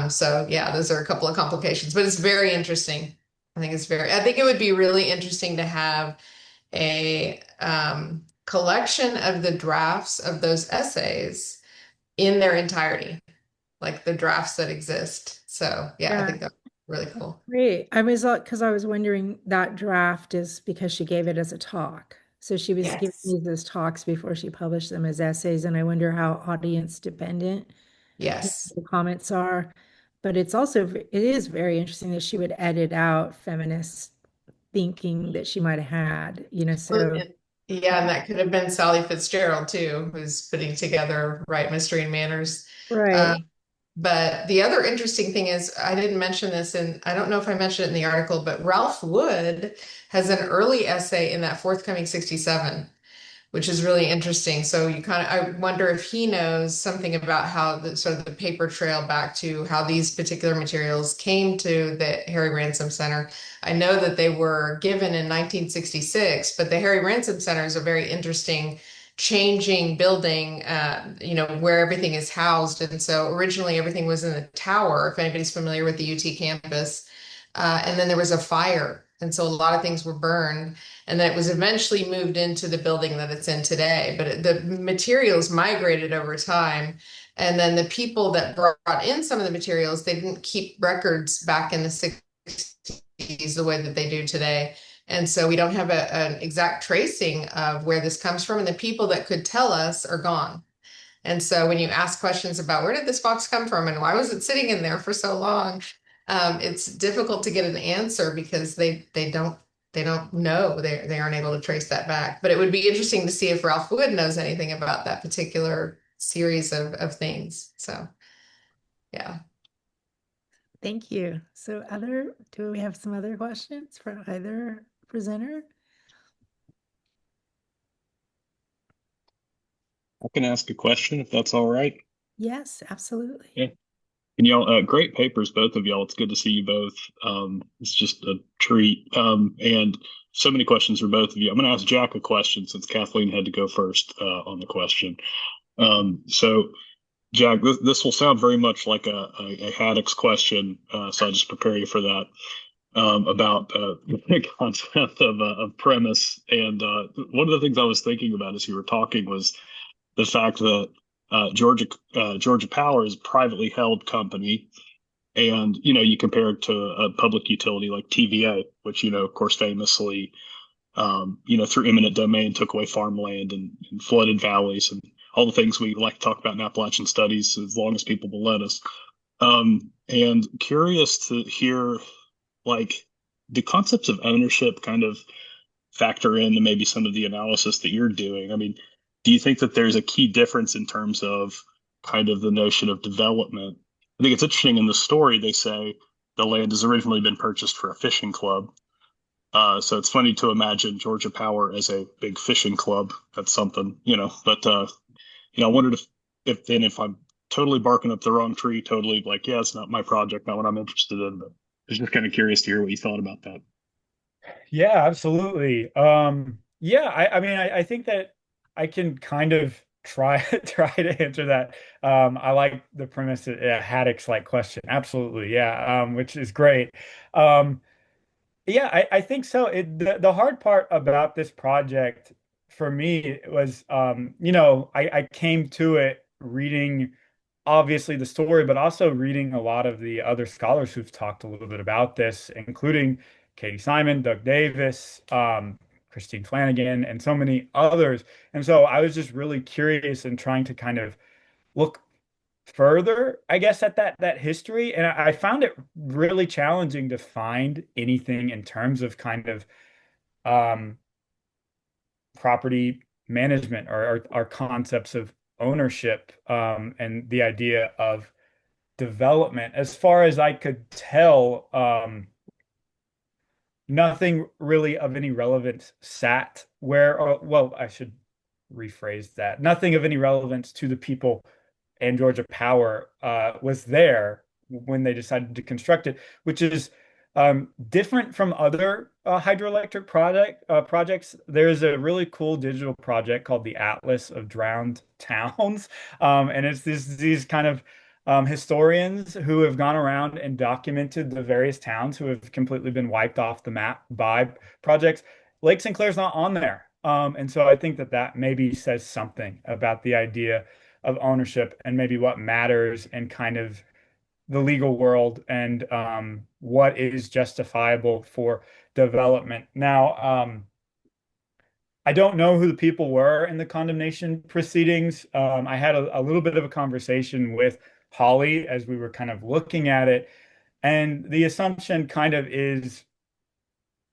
So yeah, those are a couple of complications, but it's very interesting. I think it would be really interesting to have a collection of the drafts of those essays in their entirety, like the drafts that exist. So yeah, I Yeah, think that's really cool. great. I was because I was wondering that draft is because she gave it as a talk. So she was giving Yes. these as talks before she published them as essays, and I wonder how audience dependent Yes. the comments are. But it is very interesting that she would edit out feminist thinking that she might have had, Well, so yeah, and that could have been Sally Fitzgerald too, who's putting together Right Mystery and Manners. right. But the other interesting thing is, I didn't mention this, and I don't know if I mentioned it in the article, but Ralph Wood has an early essay in that forthcoming 67, which is really interesting. So I wonder if he knows something about how the sort of the paper trail back to how these particular materials came to the Harry Ransom Center. I know that they were given in 1966, but the Harry Ransom Center is a very interesting changing building, where everything is housed. And so originally everything was in the tower, if anybody's familiar with the UT campus. And then there was a fire. And so a lot of things were burned. And then it was eventually moved into the building that it's in today. But the materials migrated over time. And then the people that brought in some of the materials, they didn't keep records back in the 60s the way that they do today. And so we don't have an exact tracing of where this comes from. And the people that could tell us are gone. And so when you ask questions about where did this box come from and why was it sitting in there for so long, it's difficult to get an answer because they don't know. They aren't able to trace that back. But it would be interesting to see if Ralph Wood knows anything about that particular series of things. So yeah. Thank you. So do we have some other questions for either presenter? I can ask a question if that's all right. Yes, absolutely. Yeah. And y'all, great papers, both of y'all. It's good to see you both. It's just a treat. And so many questions for both of you. I'm going to ask Jack a question since Kathleen had to go first on the question. So, Jack, this will sound very much like a Haddock's question, so I'll just prepare you for that. About the concept of premise. And one of the things I was thinking about as you were talking was the fact that Georgia Power is a privately held company, and you compare it to a public utility like TVA, which of course famously through eminent domain took away farmland and flooded valleys and all the things we like to talk about in Appalachian studies as long as people will let us. And curious to hear, like, do concepts of ownership kind of factor into maybe some of the analysis that you're doing? I mean, do you think that there's a key difference in terms of kind of the notion of development? I think it's interesting in the story, they say the land has originally been purchased for a fishing club. So it's funny to imagine Georgia Power as a big fishing club. That's something, but I wondered if I'm totally barking up the wrong tree, totally like, yeah, it's not my project, not what I'm interested in, but I was just kind of curious to hear what you thought about that. Yeah, absolutely. Yeah, I mean, I think that I can kind of try try to answer that. I like the premise, Haddock's like question. Absolutely, yeah, which is great. Um, yeah, I think so. The hard part about this project for me was, I came to it reading obviously the story, but also reading a lot of the other scholars who've talked a little bit about this, including Katie Simon, Doug Davis, Christine Flanagan, and so many others. And so I was just really curious and trying to kind of look further, I guess, at that history. And I found it really challenging to find anything in terms of kind of um, property management or our concepts of ownership, and the idea of development. As far as I could tell, nothing really of any relevance sat where, or, well, I should rephrase that. Nothing of any relevance to the people and Georgia Power was there when they decided to construct it, which is different from other hydroelectric projects. There's a really cool digital project called the Atlas of Drowned Towns, and it's these kind of historians who have gone around and documented the various towns who have completely been wiped off the map by projects. Lake St. Clair's not on there. And so I think that maybe says something about the idea of ownership and maybe what matters in kind of the legal world, and what is justifiable for development. Now, I don't know who the people were in the condemnation proceedings. I had a little bit of a conversation with Holly as we were kind of looking at it, and the assumption kind of is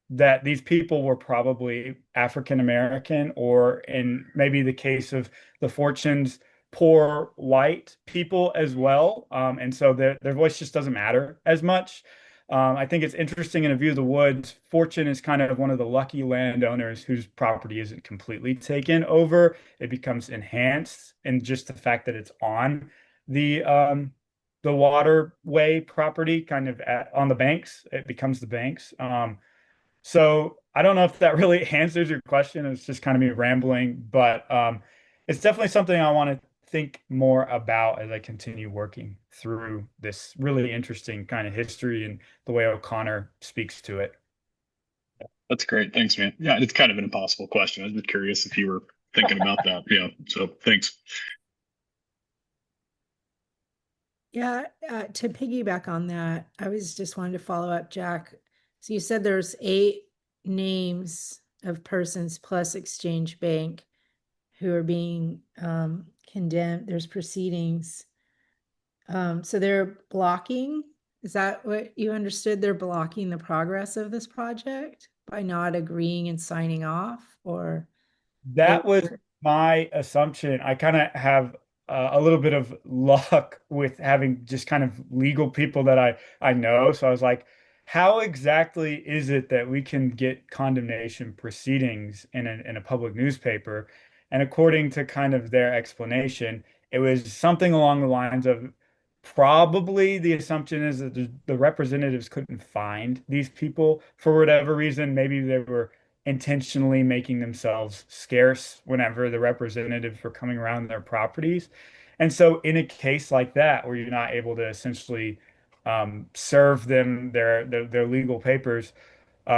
that these people were probably African American, or in maybe the case of the Fortunes, poor white people as well. And so their voice just doesn't matter as much. I think it's interesting in A View of the Woods, Fortune is kind of one of the lucky landowners whose property isn't completely taken over. It becomes enhanced, and just the fact that it's on the waterway property, kind of on the banks, it becomes the banks. So I don't know if that really answers your question. It's just kind of me rambling, but it's definitely something I want to think more about as I continue working through this really interesting kind of history and the way O'Connor speaks to it. That's great. Thanks, man. Yeah, it's kind of an impossible question. I was just curious if you were thinking about that. Yeah. So thanks. Yeah, to piggyback on that, I was just wanted to follow up, Jack. So you said there's 8 names of persons plus Exchange Bank who are being condemned. There's proceedings. So they're blocking, is that what you understood? They're blocking the progress of this project by not agreeing and signing off, or they That was my assumption. I kind of have a little bit of luck with having just kind of legal people that I know. So I was like, how exactly is it that we can get condemnation proceedings in a public newspaper? And according to kind of their explanation, it was something along the lines of probably the assumption is that the representatives couldn't find these people for whatever reason. Maybe they were intentionally making themselves scarce whenever the representatives were coming around their properties. And so, in a case like that, where you're not able to essentially serve them their legal papers,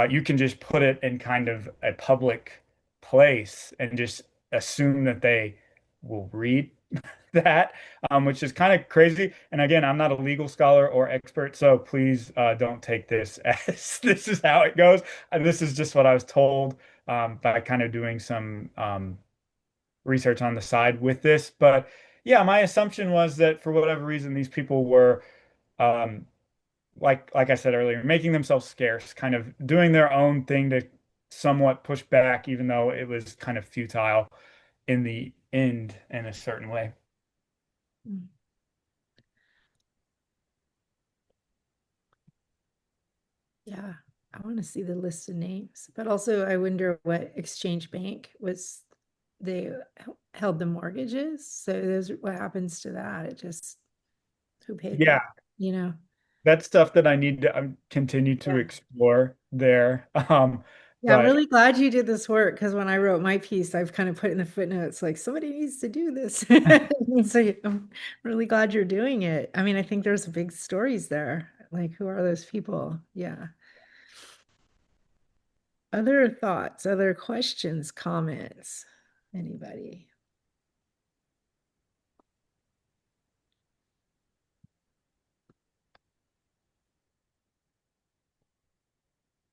you can just put it in kind of a public place and just assume that they will read that, which is kind of crazy. And again, I'm not a legal scholar or expert, so please don't take this as this is how it goes. And this is just what I was told by kind of doing some research on the side with this. But yeah, my assumption was that for whatever reason, these people were um, like I said earlier, making themselves scarce, kind of doing their own thing to somewhat push back, even though it was kind of futile in the end in a certain way. Yeah, I want to see the list of names, but also I wonder what exchange bank was they held the mortgages. So those what happens to that? It just who paid Yeah, that, you know? that's stuff that I need to continue to Yeah. explore there. Yeah, I'm But really glad you did this work because when I wrote my piece, I've kind of put in the footnotes like somebody needs to do this. So I'm really glad you're doing it. I mean, I think there's big stories there. Like, who are those people? Yeah. Other thoughts, other questions, comments? Anybody?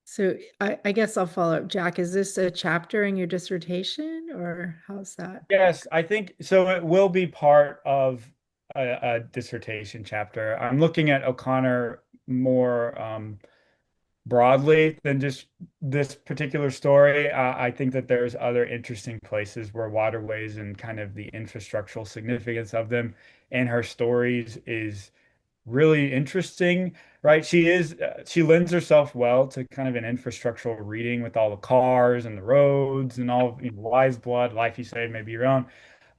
So I guess I'll follow up. Jack, is this a chapter in your dissertation or how's that? yes, I think so. It will be part of a dissertation chapter. I'm looking at O'Connor more broadly than just this particular story. I think that there's other interesting places where waterways and kind of the infrastructural significance of them and her stories is really interesting, right? She lends herself well to kind of an infrastructural reading with all the cars and the roads and all, Wise Blood, Life You Saved, maybe your own.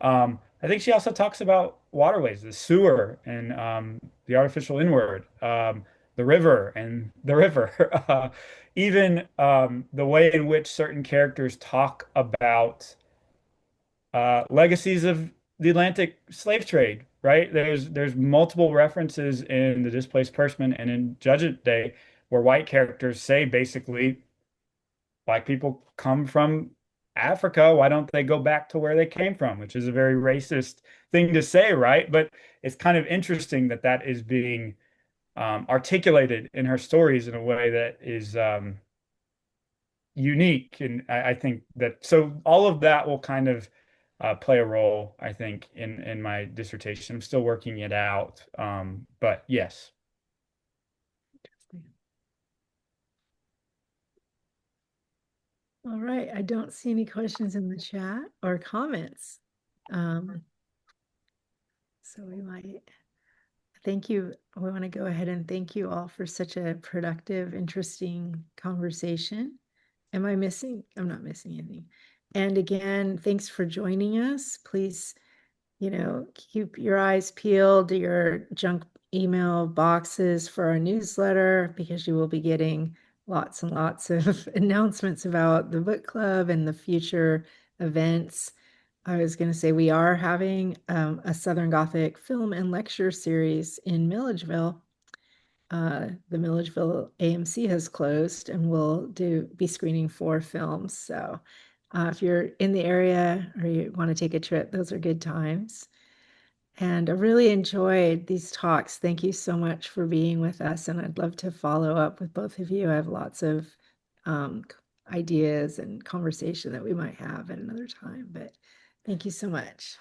I think she also talks about waterways, the sewer and the artificial inward, the river and the river. Even the way in which certain characters talk about legacies of the Atlantic slave trade, right? There's multiple references in The Displaced Person and in Judgment Day where white characters say basically black people come from Africa. Why don't they go back to where they came from? Which is a very racist thing to say, right? But it's kind of interesting that that is being articulated in her stories in a way that is unique. And I think that so all of that will kind of play a role, I think, in my dissertation. I'm still working it out. But yes. All right. I don't see any questions in the chat or comments. So we might thank you. We want to go ahead and thank you all for such a productive, interesting conversation. Am I missing? I'm not missing anything. And again, thanks for joining us. Please, keep your eyes peeled to your junk email boxes for our newsletter because you will be getting lots and lots of announcements about the book club and the future events. I was going to say we are having a Southern Gothic film and lecture series in Milledgeville. The Milledgeville AMC has closed and we'll be screening 4 films. So if you're in the area or you want to take a trip, those are good times. And I really enjoyed these talks. Thank you so much for being with us. And I'd love to follow up with both of you. I have lots of ideas and conversation that we might have at another time, but thank you so much.